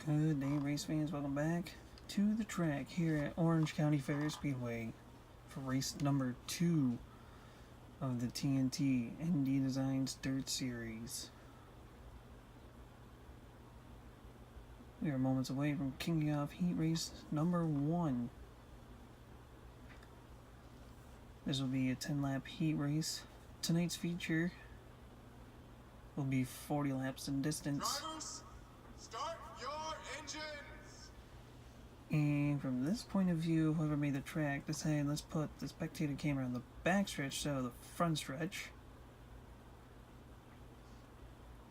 Good day, race fans. Welcome back to the track here at Orange County Fair Speedway for race number 2 of the TNT ND Designs Dirt Series. We are moments away from kicking off heat race number 1. This will be a 10-lap heat race. Tonight's feature will be 40 laps in distance. Drivers, start your engines! And from this point of view, whoever made the track decided let's put the spectator camera on the back stretch instead of the front stretch.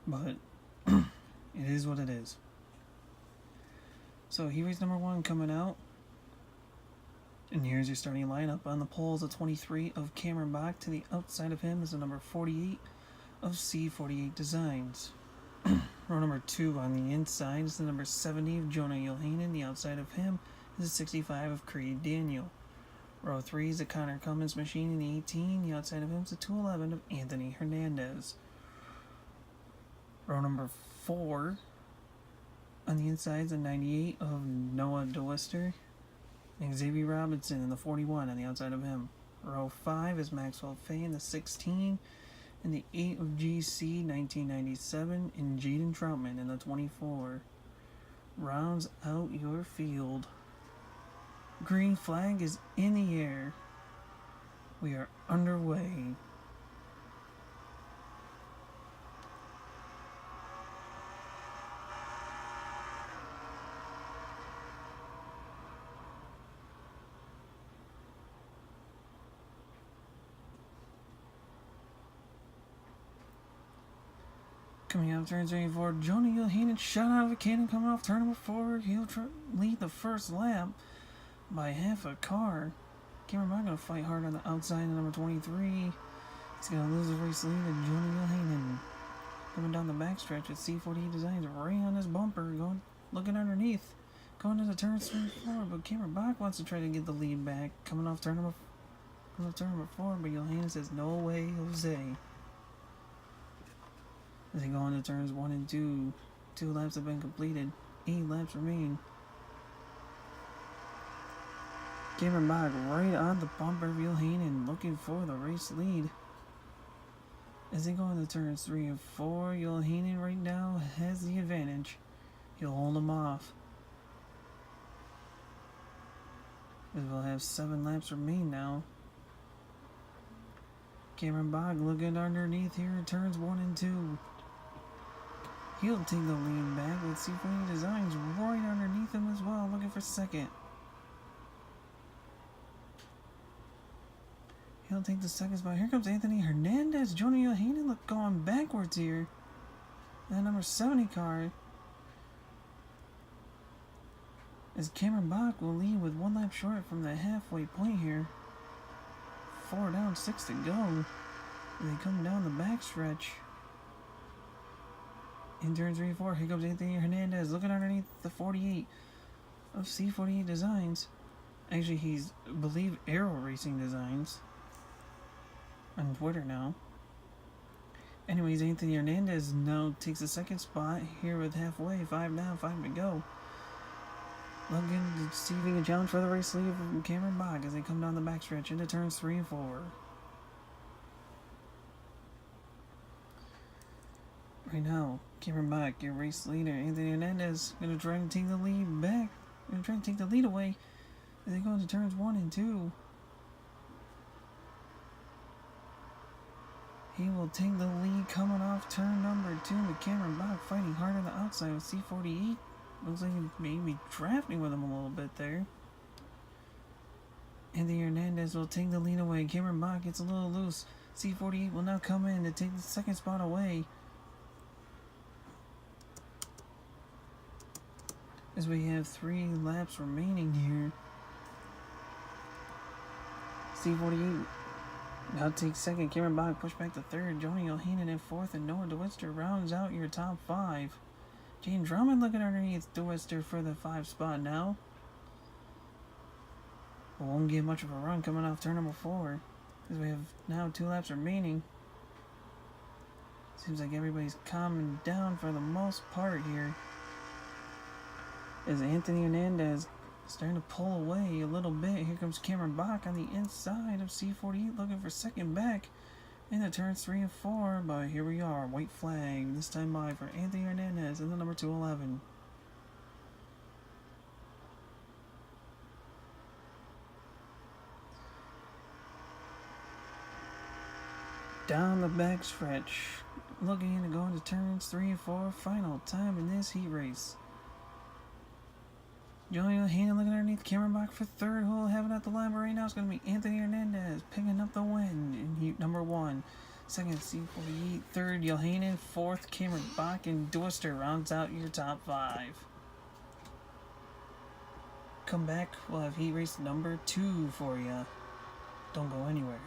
But it is what it is. So heat race number 1 coming out. And here's your starting lineup. On the pole is a 23 of Cameron Bach. To the outside of him is the number 48 of C48 Designs. Row number 2 on the inside is the number 70 of Jonah Yohanan. The outside of him is a 65 of Creed Daniel. Row 3 is a Connor Cummins machine in the 18. The outside of him is a 211 of Anthony Hernandez. Row number 4 on the inside is a 98 of Noah DeWister. And Xavier Robinson in the 41 on the outside of him. Row 5 is Maxwell Fay in the 16. And the 8 of GC 1997 and Jaden Troutman in the 24. Rounds out your field. Green flag is in the air. We are underway. Coming out of turn 34, Jonah Yohanan shot out of a cannon coming off turn number 4. He'll lead the first lap by half a car. Cameron Bach going to fight hard on the outside of number 23. He's going to lose the race lead to Jonah Yohanan. Coming down the backstretch with C48 Designs right on his bumper, looking underneath. Going into turn 34, but Cameron Bach wants to try to get the lead back. Coming off turn number 4, but Yohanan says, no way, Jose. As they go into turns 1 and 2, 2 laps have been completed, 8 laps remain. Cameron Bach right on the bumper of Yohanan, looking for the race lead. As they go into turns 3 and 4, Yohanan right now has the advantage. He'll hold him off. As we'll have 7 laps remain now. Cameron Bach looking underneath here in turns 1 and 2. He'll take the lead back with C48 Designs right underneath him as well, looking for second. He'll take the second spot. Here comes Anthony Hernandez. Jonah Yohanan going backwards here. That number 70 car. As Cameron Bach will lead with 1 lap short from the halfway point here. 4 down, 6 to go. As they come down the backstretch. In turn 3 and 4, here comes Anthony Hernandez looking underneath the 48 of C48 Designs. Actually, he's, I believe, Aero Racing Designs on Twitter now. Anyways, Anthony Hernandez now takes the second spot here with halfway, 5 down, 5 to go. Looking, receiving a challenge for the race lead from Cameron Bach as they come down the backstretch into turns 3 and 4. Right now, Cameron Bach, your race leader, Anthony Hernandez, going to try to take the lead back. Going to try to take the lead away as they go into turns 1 and 2. He will take the lead coming off turn number 2, but Cameron Bach fighting hard on the outside with C48. Looks like he may be drafting with him a little bit there. Anthony Hernandez will take the lead away. Cameron Bach gets a little loose. C48 will now come in to take the second spot away. As we have 3 laps remaining here. C48 now takes second. Cameron Bach pushed back to third. Jonah Yohanan in fourth, and Noah DeWister rounds out your top 5. Jaden Drummond looking underneath DeWister for the 5 spot now. But won't get much of a run coming off turn number 4. As we have now 2 laps remaining. Seems like everybody's calming down for the most part here. As Anthony Hernandez starting to pull away a little bit. Here comes Cameron Bach on the inside of C48 looking for second back into turns 3 and 4. But here we are. White flag. This time by for Anthony Hernandez in the number 211. Down the back stretch. Looking to go into turns 3 and 4. Final time in this heat race. Julian Hannon looking underneath Cameron Bach for third. Who will have it at the line? But right now it's going to be Anthony Hernandez picking up the win in heat number 1. Second, C48. Third, Yohanan. Fourth, Cameron Bach. And Dwister rounds out your top 5. Come back. We'll have heat race number 2 for you. Don't go anywhere.